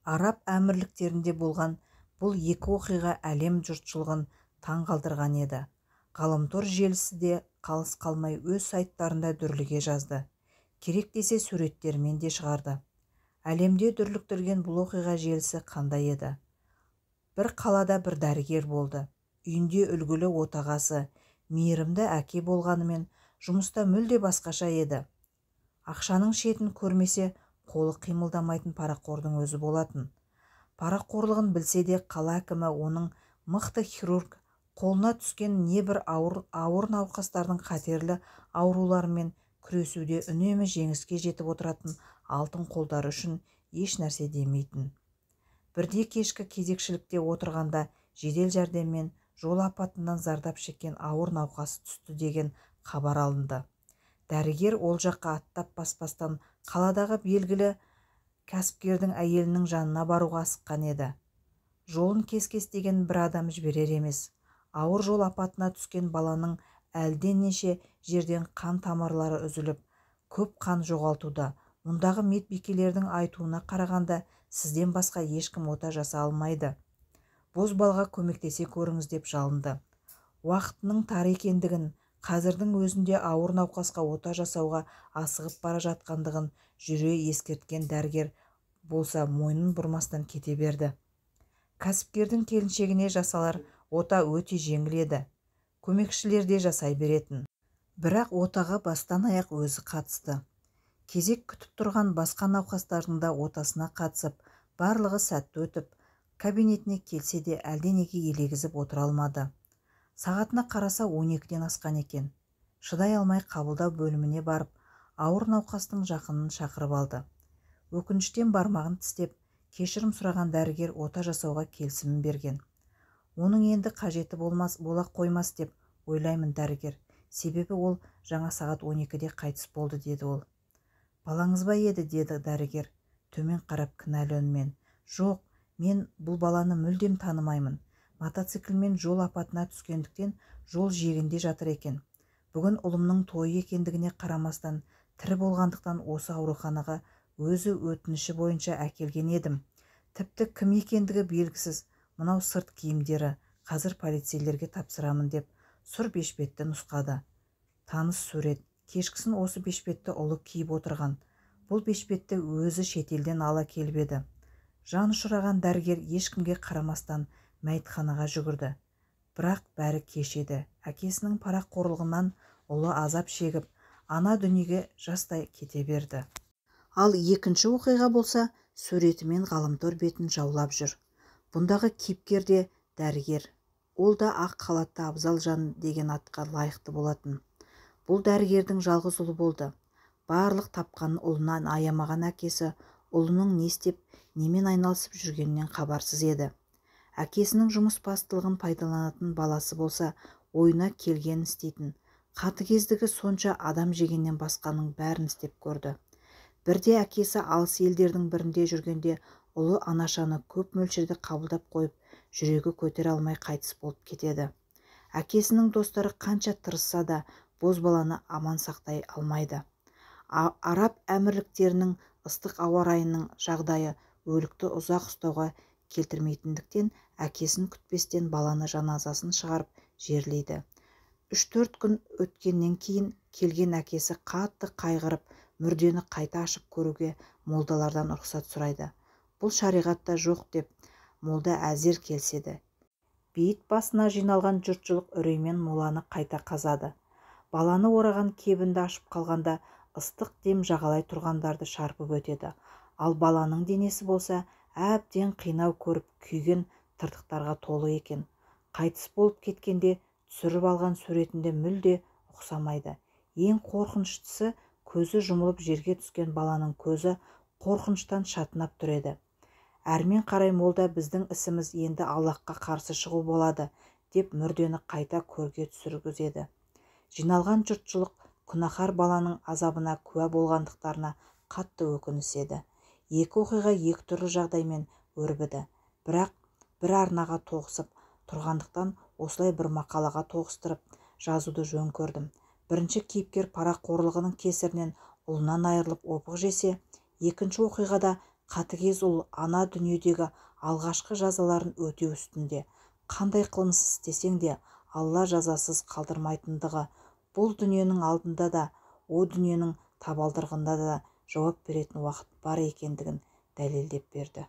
Араб әмірліктерінде болған бұл екі оқиға әлем жұртшылығын таң қалдырған еді. Ғаламтор желісі де қалыс қалмай өз сайттарында дүрліге жазды. Керек десе суреттермен де шығарды. Әлемде дүрліктірген бұл оқиға желісі қандай еді? Бір қалада бір дәрігер болды. Үйінде үлгілі отағасы, мейірімді әке болғанымен, жұмыста мүлде басқаша еді. Ақшаның шетін көрмесе, қолы қимылдамайтын парақордың өзі болатын. Парақорлығын білсе де қала әкімі оның мықты хирург, қолына түскен небір ауыр науқастардың қатерлі ауруларымен күресуде үнемі жеңіске жетіп отыратын алтын қолдары үшін еш нәрсе демейтін. Бірде кешкі кезекшілікте отырғанда жедел жәрдеммен жол апатынан зардап шеккен ауыр науқас түсті деген хабар алынды. Дәрігер ол жаққа аттап баспастан қаладағы белгілі кәсіпкердің әйелінің жанына баруға асыққан еді. Жолын кес-кестеген бір адам жіберер емес. Ауыр жол апатына түскен баланың әлденеше жерден қан тамырлары үзіліп, көп қан жоғалтуда. Мұндағы медбикелердің айтуына қарағанда, сізден басқа ешкім ота жаса алмайды. Бозбалға көмектесе көріңіз деп жалынды. Уақытының тар екендігін, қазірдің өзінде ауыр науқасқа ота жасауға асығып бара жатқандығын жүре ескерткен дәрігер болса мойнын бұрмастан кете берді. Кәсіпкердің келіншегіне жасалар ота өте жеңіл еді. Көмекшілер де жасай беретін. Бірақ отаға бастан аяқ өзі қатысты. Кезек күтіп тұрған басқа науқастардың да отасына қатысып, барлығы сәтті өтіп, кабинетіне келсе де әлденеге елегізіп отыра алмады. Сағатына қараса 12-ден асқан екен. Шыдай алмай қабылдау бөліміне барып, ауыр науқастың жақынын шақырып алды. Өкініштен бармағын тістеп, кешірім сұраған дәрігер ота жасауға келісімін берген. Оның енді қажеті бола қоймас деп ойлаймын дәрігер. Себебі ол жаңа сағат 12-де қайтыс болды, деді ол. Балаңыз ба еді, деді дәрігер, төмен қарап кінәлі үнмен. Жоқ, мен бұл баланы мүлдем танымаймын. Мотоциклмен жол апатына түскендіктен жол жиегінде жатыр екен. Бүгін ұлымның тойы екендігіне қарамастан, тірі болғандықтан осы ауруханаға өзі өтініші бойынша әкелген едім. Тіпті кім екендігі белгісіз, мынау сырт киімдері, қазір полицейлерге тапсырамын деп сұр бешпетті нұсқады. Таныс сурет. Кешкісін осы бешпетті ұлы киіп отырған. Бұл бешпетті өзі шетелден ала келіп еді. Жан ұшыраған дәрігер ешкімге қарамастан мәйітханаға жүгірді. Бірақ бәрі кеш еді. Әкесінің парақорлығынан ұлы азап шегіп, ана дүниеге жастай кете берді. Ал екінші оқиға болса, суретімен ғаламтор бетін жаулап жүр. Бұндағы кейіпкер де дәрігер. Ол да ақ халатты абзал жан деген атқа лайықты болатын. Бұл дәрігердің жалғыз ұлы болды. Барлық тапқанын ұлынан аямаған әкесі ұлының не істеп, немен айналысып жүргенінен хабарсыз еді. Әкесінің жұмыс бастылығын пайдаланатын баласы болса, ойына келгенін істейтін. Қатыгездігі сонша адам жегеннен басқаның бәрін істеп көрді. Бірде әкесі алыс елдердің бірінде жүргенде ұлы анашаны көп мөлшерде қабылдап қойып, жүрегі көтере алмай қайтыс болып кетеді. Әкесінің достары қанша тырысса да бозбаланы аман сақтай алмайды. Араб әмірліктерінің ыстық ауа райының жағдайы өлікті ұзақ ұстауға келтірмейтіндіктен әкесін күтпестен баланы жаназасын шығарып жерлейді. 3-4 күн өткеннен кейін келген әкесі қатты қайғырып, мүрдені қайта ашып көруге молдалардан рұқсат сұрайды. Бұл шариғатта жоқ деп молда әзер келседі. Бейіт басына жиналған жұртшылық үреймен моланы қайта қазады. Баланы ораған кебінді ашып қалғанда ыстық дем жағалай тұрғандарды шарпып өтеді. Ал баланың денесі болса, әбден қинау көріп күйген тыртықтарға толы екен. Қайтыс болып кеткенде түсіріп алған суретінде мүлде ұқсамайды. Ең қорқыныштысы, көзі жұмылып жерге түскен баланың көзі қорқыныштан шатынап тұр еді. Әрмен қарай молда біздің ісіміз енді Аллахқа қарсы шығу болады деп мүрдені қайта көрге түсіргізеді. Жиналған жұртшылық күнәһар баланың азабына куә болғандықтарына қатты өкініседі. Екі оқиға екі түрлі жағдаймен өрбіді. Бірақ бір арнаға тоғысып тұрғандықтан осылай бір мақалаға тоғыстырып жазуды жөн көрдім. Бірінші кейіпкер парақорлығының кесірінен ұлынан айырылып опық жесе, екінші оқиғада қатыгез ұл ана дүниедегі алғашқы жазаларын өтеу үстінде. Қандай қылмыс істесең де Алла жазасыз қалдырмайтындығы бұл дүниенің алдында да, о дүниенің табалдырығында да жауап беретін уақыт бар екендігін дәлелдеп берді.